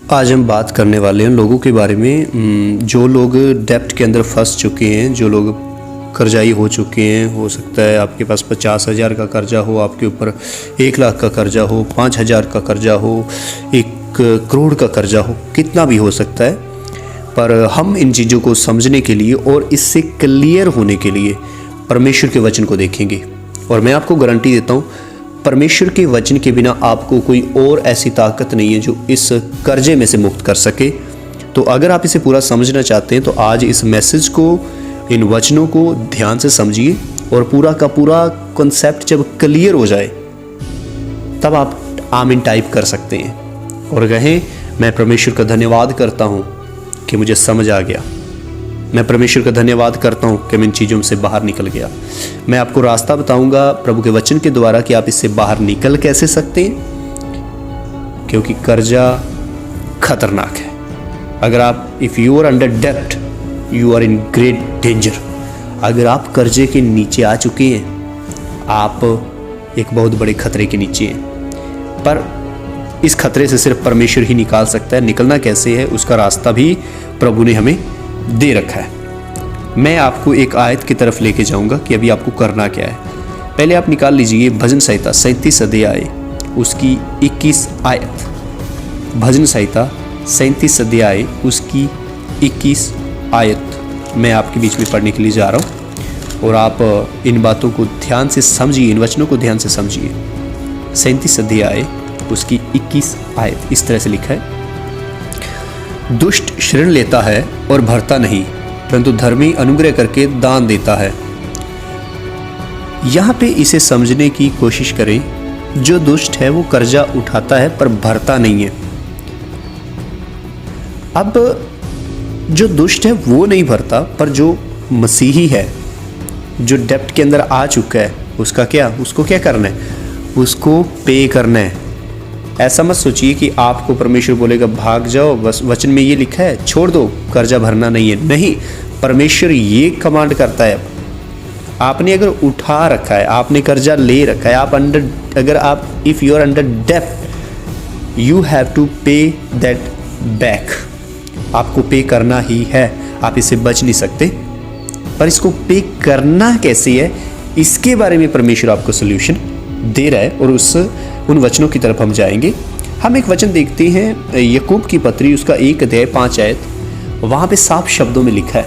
आज हम बात करने वाले हैं लोगों के बारे में जो लोग डेब्ट के अंदर फंस चुके हैं, जो लोग कर्जाई हो चुके हैं। हो सकता है आपके पास 50,000 का कर्जा हो, आपके ऊपर 1 लाख का कर्जा हो, 5,000 का कर्जा हो, 1 करोड़ का कर्जा हो, कितना भी हो सकता है। पर हम इन चीज़ों को समझने के लिए और इससे क्लियर होने के लिए परमेश्वर के वचन को देखेंगे। और मैं आपको गारंटी देता हूँ, परमेश्वर के वचन के बिना आपको कोई और ऐसी ताकत नहीं है जो इस कर्जे में से मुक्त कर सके। तो अगर आप इसे पूरा समझना चाहते हैं तो आज इस मैसेज को, इन वचनों को ध्यान से समझिए और पूरा का पूरा कॉन्सेप्ट जब क्लियर हो जाए तब आप आमीन टाइप कर सकते हैं और कहें, मैं परमेश्वर का धन्यवाद करता हूँ कि मुझे समझ आ गया। मैं परमेश्वर का धन्यवाद करता हूँ कि मैं इन चीज़ों से बाहर निकल गया। मैं आपको रास्ता बताऊंगा प्रभु के वचन के द्वारा कि आप इससे बाहर निकल कैसे सकते हैं, क्योंकि कर्जा खतरनाक है। अगर आप इफ़ यू आर अंडर डेब्ट you are in great danger. अगर आप कर्जे के नीचे आ चुके हैं, आप एक बहुत बड़े खतरे के नीचे हैं। पर इस खतरे से सिर्फ परमेश्वर ही निकाल सकता है। निकलना कैसे है उसका रास्ता भी प्रभु ने हमें दे रखा है। मैं आपको एक आयत की तरफ लेके जाऊंगा कि अभी आपको करना क्या है। पहले आप निकाल लीजिए भजन संहिता 37 अध्याय उसकी 21 आयत। भजन संहिता 37 अध्याय उसकी 21 आयत मैं आपके बीच में पढ़ने के लिए जा रहा हूँ और आप इन बातों को ध्यान से समझिए, इन वचनों को ध्यान से समझिए। 37 अध्याय उसकी 21 आयत इस तरह से लिखा है, दुष्ट ऋण लेता है और भरता नहीं, परंतु धर्मी अनुग्रह करके दान देता है। यहां पे इसे समझने की कोशिश करें। जो दुष्ट है वो कर्जा उठाता है पर भरता नहीं है। अब जो दुष्ट है वो नहीं भरता, पर जो मसीही है, जो डेब्ट के अंदर आ चुका है, उसको क्या करना है? उसको पे करना है। ऐसा मत सोचिए कि आपको परमेश्वर बोलेगा भाग जाओ, बस वचन में ये लिखा है छोड़ दो, कर्जा भरना नहीं है। नहीं, परमेश्वर ये कमांड करता है। आपने अगर उठा रखा है, आपने कर्जा ले रखा है, इफ यू आर अंडर डेब्ट यू हैव टू पे दैट बैक। आपको पे करना ही है, आप इससे बच नहीं सकते। पर इसको पे करना कैसे है, इसके बारे में परमेश्वर आपको सोल्यूशन दे रहा है और उन वचनों की तरफ हम जाएंगे। हम एक वचन देखते हैं याकूब की पत्री उसका 1 अध्याय 5 आयत। वहां पे साफ शब्दों में लिखा है,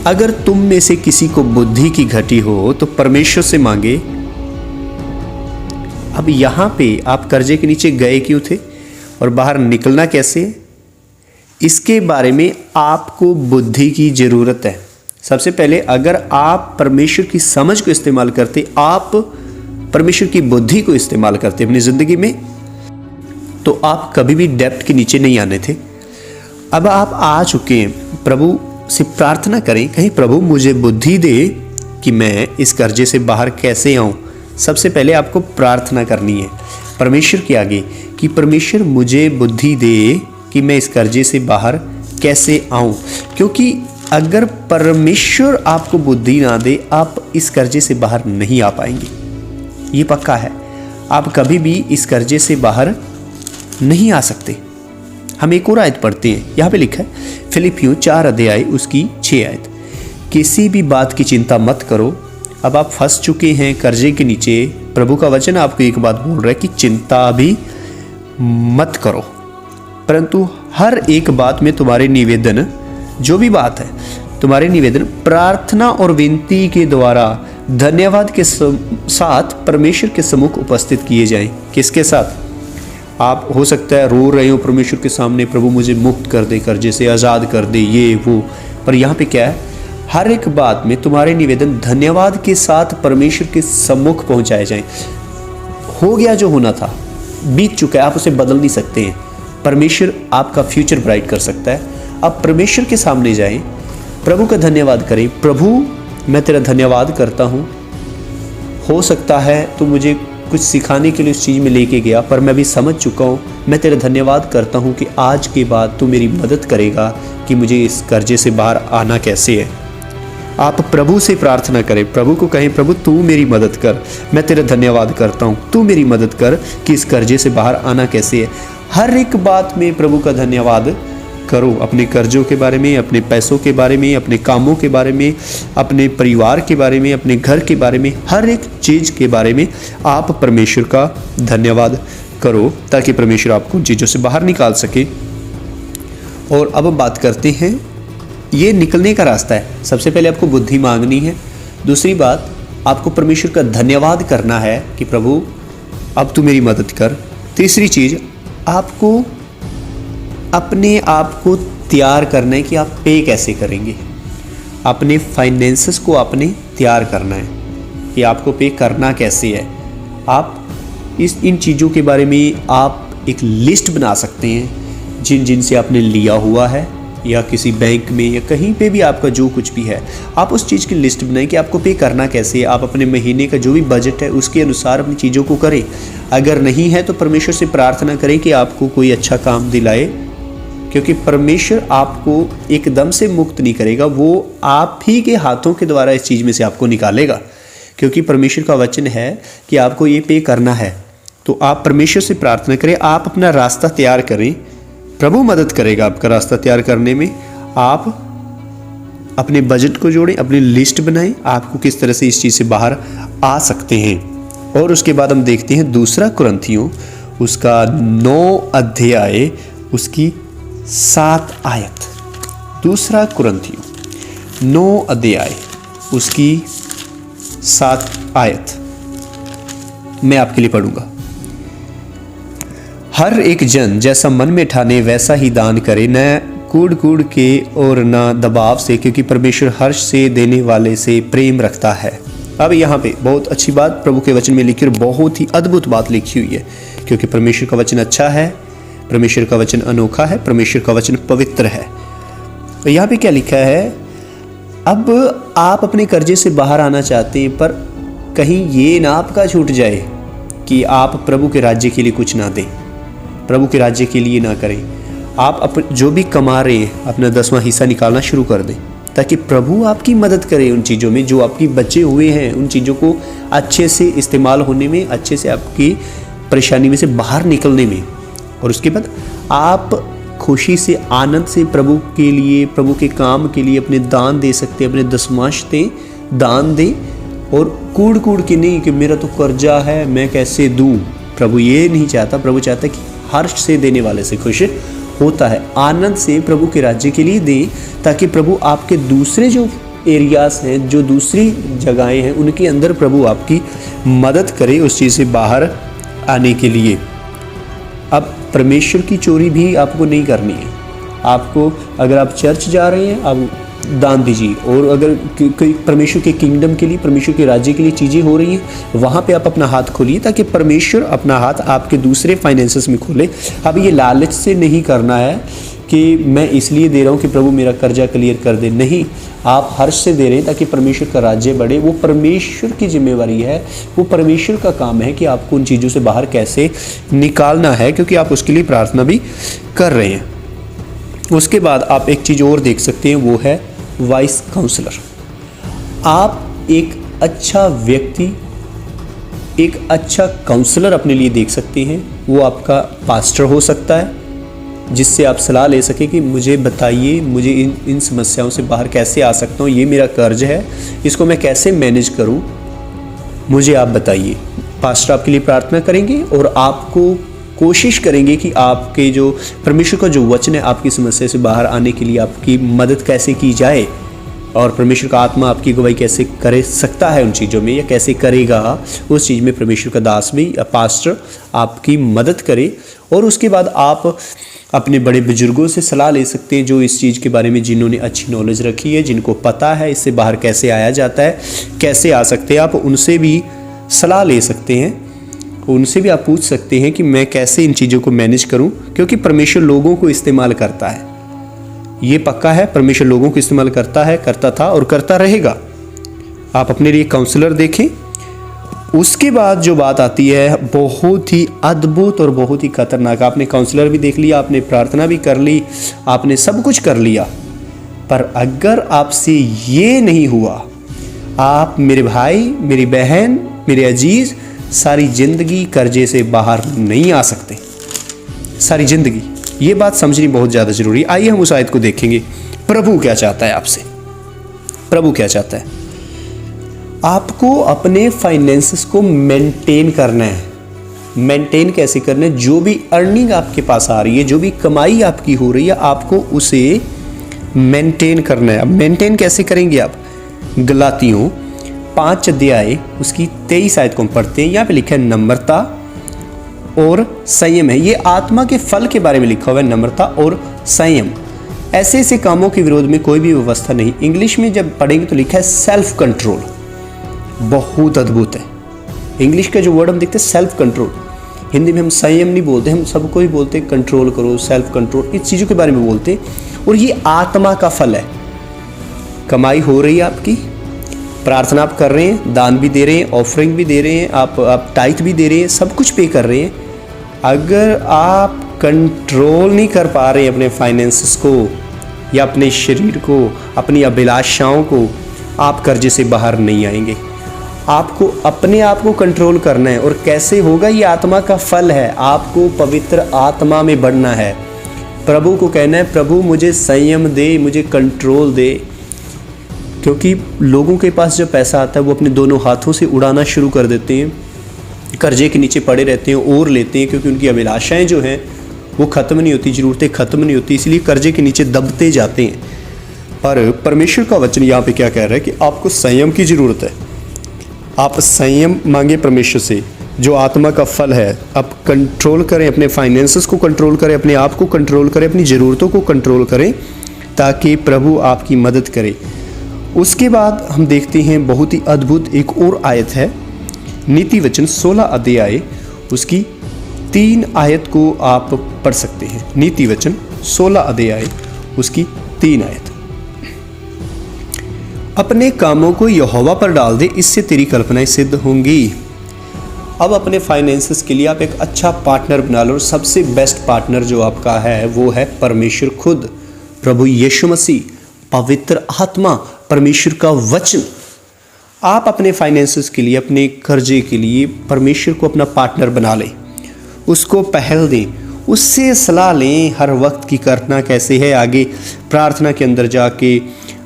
अगर तुम में से किसी को बुद्धि की घटी हो तो परमेश्वर से मांगे। अब यहां पे आप कर्जे के नीचे गए क्यों थे और बाहर निकलना कैसे है, इसके बारे में आपको बुद्धि की जरूरत है। सबसे पहले अगर आप परमेश्वर की समझ को इस्तेमाल करते, आप परमेश्वर की बुद्धि को इस्तेमाल करते अपनी जिंदगी में, तो आप कभी भी डेब्ट के नीचे नहीं आने थे। अब आप आ चुके हैं, प्रभु से प्रार्थना करें, कहीं प्रभु मुझे बुद्धि दे कि मैं इस कर्जे से बाहर कैसे आऊं। सबसे पहले आपको प्रार्थना करनी है परमेश्वर के आगे कि परमेश्वर मुझे बुद्धि दे कि मैं इस कर्जे से बाहर कैसे आऊं। क्योंकि अगर परमेश्वर आपको बुद्धि ना दे, आप इस कर्जे से बाहर नहीं आ पाएंगे। ये पक्का है, आप कभी भी इस कर्जे से बाहर नहीं आ सकते। हम एक और आयत पढ़ते हैं, यहाँ पे लिखा है फिलिपियों 4 अध्याय उसकी 6 आयत, किसी भी बात की चिंता मत करो। अब आप फंस चुके हैं कर्जे के नीचे, प्रभु का वचन आपको एक बात बोल रहा है कि चिंता भी मत करो, परंतु हर एक बात में तुम्हारे निवेदन, जो भी बात है तुम्हारे निवेदन प्रार्थना और विनती के द्वारा धन्यवाद के साथ परमेश्वर के सम्मुख उपस्थित किए जाएं। किसके साथ? आप हो सकता है रो रहे हो परमेश्वर के सामने, प्रभु मुझे मुक्त कर दे, कर्जे से आज़ाद कर दे, ये वो। पर यहाँ पे क्या है, हर एक बात में तुम्हारे निवेदन धन्यवाद के साथ परमेश्वर के सम्मुख पहुँचाए जाएं। हो गया जो होना था, बीत चुका है, आप उसे बदल नहीं सकते हैं। परमेश्वर आपका फ्यूचर ब्राइट कर सकता है। अब परमेश्वर के सामने जाएं, प्रभु का धन्यवाद करें, प्रभु मैं तेरा धन्यवाद करता हूँ। हो सकता है तो मुझे कुछ सिखाने के लिए उस चीज़ में लेके गया, पर मैं भी समझ चुका हूँ। मैं तेरा धन्यवाद करता हूँ कि आज के बाद तू मेरी मदद करेगा कि मुझे इस कर्जे से बाहर आना कैसे है। आप प्रभु से प्रार्थना करें, प्रभु को कहें, प्रभु तू मेरी मदद कर, मैं तेरा धन्यवाद करता हूँ, तू मेरी मदद कर कि इस कर्जे से बाहर आना कैसे है। हर एक बात में प्रभु का धन्यवाद करो। अपने कर्जों के बारे में, अपने पैसों के बारे में, अपने कामों के बारे में, अपने परिवार के बारे में, अपने घर के बारे में, हर एक चीज़ के बारे में आप परमेश्वर का धन्यवाद करो, ताकि परमेश्वर आपको उन चीज़ों से बाहर निकाल सके। और अब बात करते हैं, ये निकलने का रास्ता है। सबसे पहले आपको बुद्धि मांगनी है। दूसरी बात, आपको परमेश्वर का धन्यवाद करना है कि प्रभु अब तू मेरी मदद कर। तीसरी चीज़, आपको अपने आप को तैयार करना है कि आप पे कैसे करेंगे। अपने फाइनेंसेस को आपने तैयार करना है कि आपको पे करना कैसे है। आप इन चीज़ों के बारे में आप एक लिस्ट बना सकते हैं, जिनसे आपने लिया हुआ है, या किसी बैंक में या कहीं पे भी आपका जो कुछ भी है, आप उस चीज़ की लिस्ट बनाएं कि आपको पे करना कैसे है। आप अपने महीने का जो भी बजट है उसके अनुसार अपनी चीज़ों को करें। अगर नहीं है तो परमेश्वर से प्रार्थना करें कि आपको कोई अच्छा काम दिलाए, क्योंकि परमेश्वर आपको एकदम से मुक्त नहीं करेगा, वो आप ही के हाथों के द्वारा इस चीज़ में से आपको निकालेगा। क्योंकि परमेश्वर का वचन है कि आपको ये पे करना है। तो आप परमेश्वर से प्रार्थना करें, आप अपना रास्ता तैयार करें, प्रभु मदद करेगा आपका रास्ता तैयार करने में। आप अपने बजट को जोड़ें, अपनी लिस्ट बनाएं, आपको किस तरह से इस चीज़ से बाहर आ सकते हैं। और उसके बाद हम देखते हैं दूसरा कुरिन्थियों उसका 9 अध्याय उसकी 7 आयत। दूसरा कुरिन्थियों 9 अध्याय उसकी 7 आयत मैं आपके लिए पढ़ूंगा। हर एक जन जैसा मन में ठाने वैसा ही दान करे, न कूड़ कूड़ के और न दबाव से, क्योंकि परमेश्वर हर्ष से देने वाले से प्रेम रखता है। अब यहाँ पे बहुत अच्छी बात प्रभु के वचन में लिखी और बहुत ही अद्भुत बात लिखी हुई है, क्योंकि परमेश्वर का वचन अच्छा है, परमेश्वर का वचन अनोखा है, परमेश्वर का वचन पवित्र है। तो यहाँ पे क्या लिखा है, अब आप अपने कर्जे से बाहर आना चाहते हैं, पर कहीं ये ना आपका छूट जाए कि आप प्रभु के राज्य के लिए कुछ ना दें, प्रभु के राज्य के लिए ना करें। आप जो भी कमा रहे हैं अपना 10वां हिस्सा निकालना शुरू कर दें, ताकि प्रभु आपकी मदद करे उन चीज़ों में जो आपकी बचे हुए हैं, उन चीज़ों को अच्छे से इस्तेमाल होने में, अच्छे से आपकी परेशानी में से बाहर निकलने में। और उसके बाद आप खुशी से, आनंद से प्रभु के लिए, प्रभु के काम के लिए अपने दान दे सकते हैं, अपने दशमांश दें, दान दें, और कूड़ कूड़ के नहीं कि मेरा तो कर्जा है मैं कैसे दूं। प्रभु ये नहीं चाहता, प्रभु चाहता है कि हर्ष से देने वाले से खुश होता है। आनंद से प्रभु के राज्य के लिए दें, ताकि प्रभु आपके दूसरे जो एरियाज़ हैं, जो दूसरी जगहें हैं, उनके अंदर प्रभु आपकी मदद करे उस चीज़ से बाहर आने के लिए। अब परमेश्वर की चोरी भी आपको नहीं करनी है। आपको, अगर आप चर्च जा रहे हैं, आप दान दीजिए, और अगर कोई परमेश्वर के किंगडम के लिए, परमेश्वर के राज्य के लिए चीज़ें हो रही हैं, वहाँ पे आप अपना हाथ खोलिए, ताकि परमेश्वर अपना हाथ आपके दूसरे फाइनेंसेस में खोले। अब ये लालच से नहीं करना है कि मैं इसलिए दे रहा हूँ कि प्रभु मेरा कर्जा क्लियर कर दे, नहीं, आप हर्ष से दे रहे हैं ताकि परमेश्वर का राज्य बढ़े। वो परमेश्वर की जिम्मेवारी है, वो परमेश्वर का काम है कि आपको उन चीज़ों से बाहर कैसे निकालना है, क्योंकि आप उसके लिए प्रार्थना भी कर रहे हैं। उसके बाद आप एक चीज़ और देख सकते हैं, वो है वाइस काउंसलर। आप एक अच्छा व्यक्ति, एक अच्छा काउंसलर अपने लिए देख सकते हैं। वो आपका पास्टर हो सकता है, जिससे आप सलाह ले सकें कि मुझे बताइए, मुझे इन समस्याओं से बाहर कैसे आ सकता हूँ, ये मेरा कर्ज है, इसको मैं कैसे मैनेज करूँ, मुझे आप बताइए। पास्टर आपके लिए प्रार्थना करेंगे और आपको कोशिश करेंगे कि आपके जो परमेश्वर का जो वचन है, आपकी समस्या से बाहर आने के लिए आपकी मदद कैसे की जाए, और परमेश्वर का आत्मा आपकी गवाही कैसे कर सकता है उन चीज़ों में, या कैसे करेगा उस चीज़ में परमेश्वर का दास भी या पास्टर आपकी मदद करे। और उसके बाद आप अपने बड़े बुजुर्गों से सलाह ले सकते हैं, जो इस चीज़ के बारे में, जिन्होंने अच्छी नॉलेज रखी है, जिनको पता है इससे बाहर कैसे आया जाता है, कैसे आ सकते हैं। आप उनसे भी सलाह ले सकते हैं, उनसे भी आप पूछ सकते हैं कि मैं कैसे इन चीज़ों को मैनेज करूं, क्योंकि परमेश्वर लोगों को इस्तेमाल करता है, ये पक्का है। परमेश्वर लोगों को इस्तेमाल करता है, करता था और करता रहेगा। आप अपने लिए काउंसलर देखें। उसके बाद जो बात आती है, बहुत ही अद्भुत और बहुत ही खतरनाक। आपने काउंसलर भी देख लिया, आपने प्रार्थना भी कर ली, आपने सब कुछ कर लिया, पर अगर आपसे ये नहीं हुआ, आप मेरे भाई, मेरी बहन, मेरे अजीज, सारी जिंदगी कर्जे से बाहर नहीं आ सकते। सारी ज़िंदगी। ये बात समझनी बहुत ज़्यादा ज़रूरी है। आइए हम उस आयत को देखेंगे। प्रभु क्या चाहता है आपसे? प्रभु क्या चाहता है? आपको अपने फाइनेंसेस को मेंटेन करना है। मेंटेन कैसे करना है? जो भी अर्निंग आपके पास आ रही है, जो भी कमाई आपकी हो रही है, आपको उसे मेंटेन करना है। अब मेंटेन कैसे करेंगे आप? गलातियों 5 अध्याय उसकी 23 आयत को हम पढ़ते हैं। यहाँ पे लिखा है नम्रता और संयम है। ये आत्मा के फल के बारे में लिखा हुआ है, नम्रता और संयम। ऐसे ऐसे कामों के विरोध में कोई भी व्यवस्था नहीं। इंग्लिश में जब पढ़ेंगे तो लिखा है सेल्फ कंट्रोल। बहुत अद्भुत है। इंग्लिश का जो वर्ड हम देखते हैं सेल्फ कंट्रोल, हिंदी में हम संयम नहीं बोलते, हम सबको ही बोलते हैं कंट्रोल करो, सेल्फ कंट्रोल, इस चीज़ों के बारे में बोलते हैं। और ये आत्मा का फल है। कमाई हो रही है आपकी, प्रार्थना आप कर रहे हैं, दान भी दे रहे हैं, ऑफरिंग भी दे रहे हैं, आप टाइट भी दे रहे हैं, सब कुछ पे कर रहे हैं। अगर आप कंट्रोल नहीं कर पा रहे हैं अपने फाइनेंसेस को या अपने शरीर को, अपनी अभिलाषाओं को, आप कर्जे से बाहर नहीं आएंगे। आपको अपने आप को कंट्रोल करना है। और कैसे होगा? ये आत्मा का फल है। आपको पवित्र आत्मा में बढ़ना है। प्रभु को कहना है, प्रभु मुझे संयम दे, मुझे कंट्रोल दे। क्योंकि लोगों के पास जब पैसा आता है वो अपने दोनों हाथों से उड़ाना शुरू कर देते हैं, कर्जे के नीचे पड़े रहते हैं और लेते हैं, क्योंकि उनकी अभिलाषाएं जो हैं वो ख़त्म नहीं होती, ज़रूरतें ख़त्म नहीं होती, इसलिए कर्जे के नीचे दबते जाते हैं। पर परमेश्वर का वचन यहाँ पे क्या कह रहा है कि आपको संयम की ज़रूरत है। आप संयम मांगे परमेश्वर से, जो आत्मा का फल है। आप कंट्रोल करें, अपने फाइनेंसेस को कंट्रोल करें, अपने आप को कंट्रोल करें, अपनी ज़रूरतों को कंट्रोल करें, ताकि प्रभु आपकी मदद करे। उसके बाद हम देखते हैं बहुत ही अद्भुत एक और आयत है, नीति वचन 16 अध्याय उसकी 3 आयत को आप पढ़ सकते हैं। नीति वचन 16 अध्याय उसकी 3 आयत। अपने कामों को यहोवा पर डाल दे, इससे तेरी कल्पनाएं सिद्ध होंगी। अब अपने फाइनेंसेस के लिए आप एक अच्छा पार्टनर बना लो। और सबसे बेस्ट पार्टनर जो आपका है वो है परमेश्वर खुद, प्रभु यीशु मसीह, पवित्र आत्मा, परमेश्वर का वचन। आप अपने फाइनेंसेस के लिए, अपने कर्जे के लिए परमेश्वर को अपना पार्टनर बना लें, उसको पहल दें, उससे सलाह लें हर वक्त की करना कैसे है। आगे प्रार्थना के अंदर जाके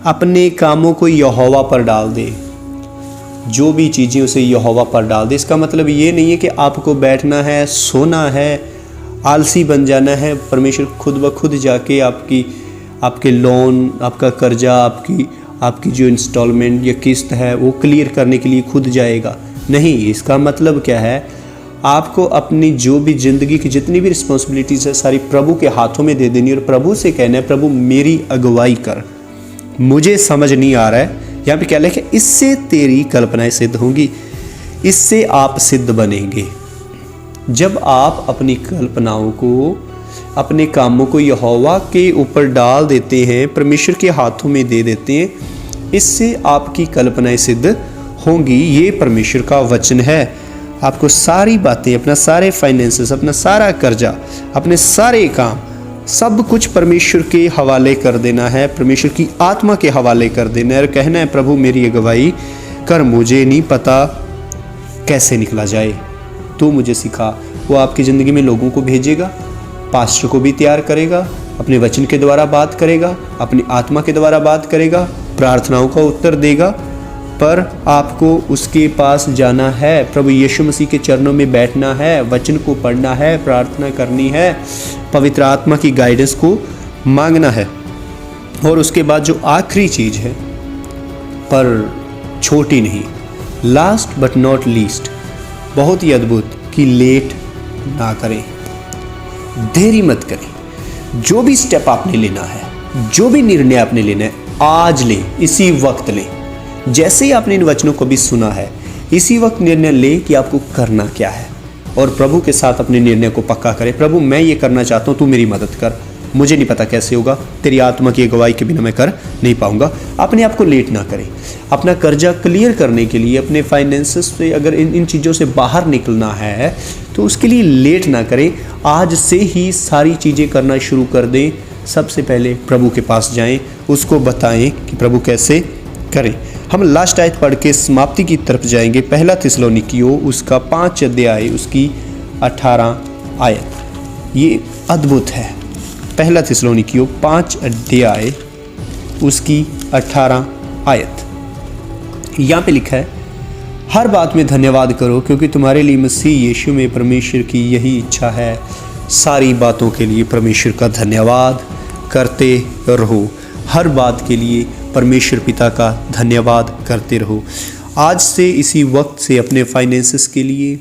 अपने कामों को यहोवा पर डाल दे, जो भी चीज़ें उसे यहोवा पर डाल दे। इसका मतलब ये नहीं है कि आपको बैठना है, सोना है, आलसी बन जाना है। परमेश्वर खुद ब खुद जाके आपके लोन, आपका कर्जा, आपकी जो इंस्टॉलमेंट या किस्त है वो क्लियर करने के लिए खुद जाएगा। नहीं, इसका मतलब क्या है? आपको अपनी जो भी ज़िंदगी की जितनी भी रिस्पॉन्सिबिलिटीज़ है सारी प्रभु के हाथों में दे देनी और प्रभु से कहना है, प्रभु मेरी अगुवाई कर, मुझे समझ नहीं आ रहा है। यहाँ पे क्या लिखा है? इससे तेरी कल्पनाएं सिद्ध होंगी, इससे आप सिद्ध बनेंगे। जब आप अपनी कल्पनाओं को, अपने कामों को यहोवा के ऊपर डाल देते हैं, परमेश्वर के हाथों में दे देते हैं, इससे आपकी कल्पनाएं सिद्ध होंगी। ये परमेश्वर का वचन है। आपको सारी बातें, अपना सारे फाइनेंसेस, अपना सारा कर्जा, अपने सारे काम, सब कुछ परमेश्वर के हवाले कर देना है, परमेश्वर की आत्मा के हवाले कर देना है और कहना है, प्रभु मेरी अगुवाई कर, मुझे नहीं पता कैसे निकला जाए, तू मुझे सिखा। वो आपकी ज़िंदगी में लोगों को भेजेगा, पास्टर को भी तैयार करेगा, अपने वचन के द्वारा बात करेगा, अपनी आत्मा के द्वारा बात करेगा, प्रार्थनाओं का उत्तर देगा। पर आपको उसके पास जाना है, प्रभु यीशु मसीह के चरणों में बैठना है, वचन को पढ़ना है, प्रार्थना करनी है, पवित्र आत्मा की गाइडेंस को मांगना है। और उसके बाद जो आखिरी चीज़ है, पर छोटी नहीं, लास्ट बट नॉट लीस्ट, बहुत ही अद्भुत, कि लेट ना करें, देरी मत करें। जो भी स्टेप आपने लेना है, जो भी निर्णय आपने लेना है, आज लें, इसी वक्त लें। जैसे ही आपने इन वचनों को भी सुना है, इसी वक्त निर्णय लें कि आपको करना क्या है और प्रभु के साथ अपने निर्णय को पक्का करें। प्रभु मैं ये करना चाहता हूँ, तू मेरी मदद कर, मुझे नहीं पता कैसे होगा, तेरी आत्मा की अगुवाई के बिना मैं कर नहीं पाऊंगा। अपने आप को लेट ना करें। अपना कर्जा क्लियर करने के लिए, अपने फाइनेंसेस से अगर इन चीज़ों से बाहर निकलना है तो उसके लिए लेट ना करें। आज से ही सारी चीज़ें करना शुरू कर दें। सबसे पहले प्रभु के पास जाएं, उसको बताएं कि प्रभु कैसे करें। हम लास्ट आयत पढ़ के समाप्ति की तरफ जाएंगे। पहला थिस्सलुनीकियों उसका 5 अध्याय उसकी 18 आयत। ये अद्भुत है। पहला थिस्सलुनीकियों 5 अध्याय उसकी 18 आयत, यहाँ पे लिखा है, हर बात में धन्यवाद करो क्योंकि तुम्हारे लिए मसीह यीशु में परमेश्वर की यही इच्छा है। सारी बातों के लिए परमेश्वर का धन्यवाद करते रहो। हर बात के लिए परमेश्वर पिता का धन्यवाद करते रहो। आज से इसी वक्त से अपने फाइनेंसेस के लिए,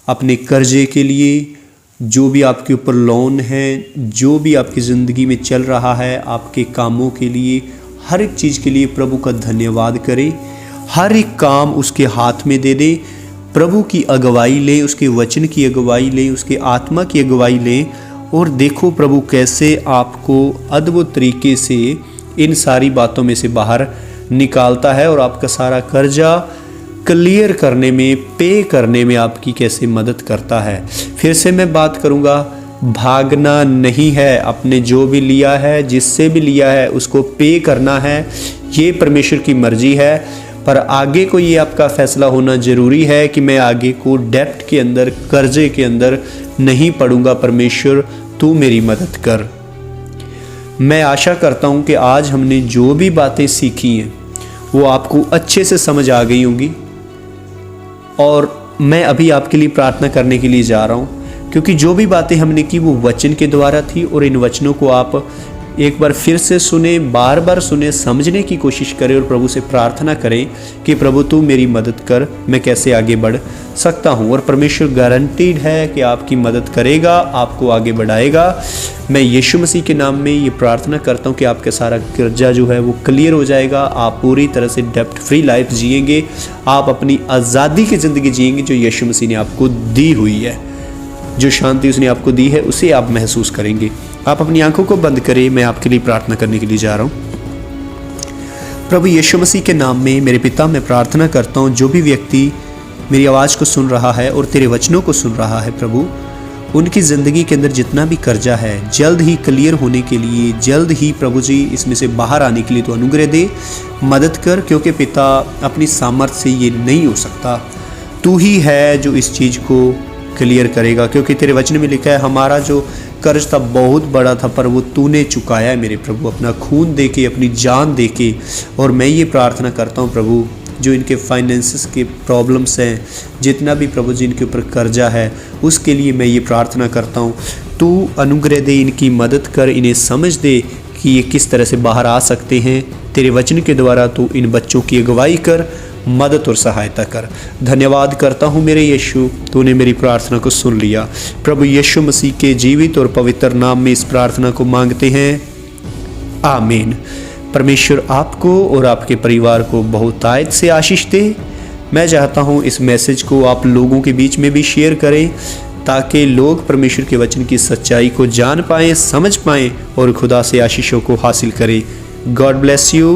अपने कर्जे के लिए, जो भी आपके ऊपर लोन है, जो भी आपकी ज़िंदगी में चल रहा है, आपके कामों के लिए, हर एक चीज़ के लिए प्रभु का धन्यवाद करें। हर एक काम उसके हाथ में दे दें। प्रभु की अगुवाई लें, उसके वचन की अगुवाई लें, उसके आत्मा की अगुवाई लें और देखो प्रभु कैसे आपको अद्भुत तरीके से इन सारी बातों में से बाहर निकालता है और आपका सारा कर्जा क्लियर करने में, पे करने में आपकी कैसे मदद करता है। फिर से मैं बात करूँगा, भागना नहीं है। अपने जो भी लिया है, जिससे भी लिया है, उसको पे करना है। ये परमेश्वर की मर्जी है। पर आगे को ये आपका फैसला होना ज़रूरी है कि मैं आगे को डेप्ट के अंदर, कर्जे के अंदर नहीं पड़ूंगा। परमेश्वर तू मेरी मदद कर। मैं आशा करता हूँ कि आज हमने जो भी बातें सीखी हैं वो आपको अच्छे से समझ आ गई होंगी। और मैं अभी आपके लिए प्रार्थना करने के लिए जा रहा हूँ, क्योंकि जो भी बातें हमने की वो वचन के द्वारा थी और इन वचनों को आप एक बार फिर से सुने, बार बार सुने, समझने की कोशिश करें और प्रभु से प्रार्थना करें कि प्रभु तू मेरी मदद कर, मैं कैसे आगे बढ़ सकता हूँ। और परमेश्वर गारंटीड है कि आपकी मदद करेगा, आपको आगे बढ़ाएगा। मैं यीशु मसीह के नाम में ये प्रार्थना करता हूँ कि आपका सारा कर्जा जो है वो क्लियर हो जाएगा। आप पूरी तरह से डेप्ट फ्री लाइफ जिएंगे। आप अपनी आज़ादी की ज़िंदगी जिएंगे जो यीशु मसीह ने आपको दी हुई है। जो शांति उसने आपको दी है उसे आप महसूस करेंगे। आप अपनी आंखों को बंद करें, मैं आपके लिए प्रार्थना करने के लिए जा रहा हूँ। प्रभु यीशु मसीह के नाम में मेरे पिता, मैं प्रार्थना करता हूँ जो भी व्यक्ति मेरी आवाज़ को सुन रहा है और तेरे वचनों को सुन रहा है प्रभु, उनकी ज़िंदगी के अंदर जितना भी कर्जा है जल्द ही क्लियर होने के लिए, जल्द ही प्रभु जी इसमें से बाहर आने के लिए तो अनुग्रह दे, मदद कर। क्योंकि पिता अपनी सामर्थ्य से ये नहीं हो सकता, तू ही है जो इस चीज़ को क्लियर करेगा। क्योंकि तेरे वचन में लिखा है हमारा जो कर्ज था बहुत बड़ा था पर वो तूने चुकाया है मेरे प्रभु, अपना खून दे के, अपनी जान दे के। और मैं ये प्रार्थना करता हूँ प्रभु, जो इनके फाइनेंसेस के प्रॉब्लम्स हैं, जितना भी प्रभु जी इनके ऊपर कर्जा है, उसके लिए मैं ये प्रार्थना करता हूँ तू अनुग्रह दे, इनकी मदद कर, इन्हें समझ दे कि ये किस तरह से बाहर आ सकते हैं। तेरे वचन के द्वारा तू इन बच्चों की अगुवाई कर, मदद और सहायता कर। धन्यवाद करता हूँ मेरे यीशु, तूने मेरी प्रार्थना को सुन लिया। प्रभु यीशु मसीह के जीवित और पवित्र नाम में इस प्रार्थना को मांगते हैं, आमीन। परमेश्वर आपको और आपके परिवार को बहुतायत से आशीष दे। मैं चाहता हूँ इस मैसेज को आप लोगों के बीच में भी शेयर करें ताकि लोग परमेश्वर के वचन की सच्चाई को जान पाएँ, समझ पाएँ और खुदा से आशीषों को हासिल करें। God bless you.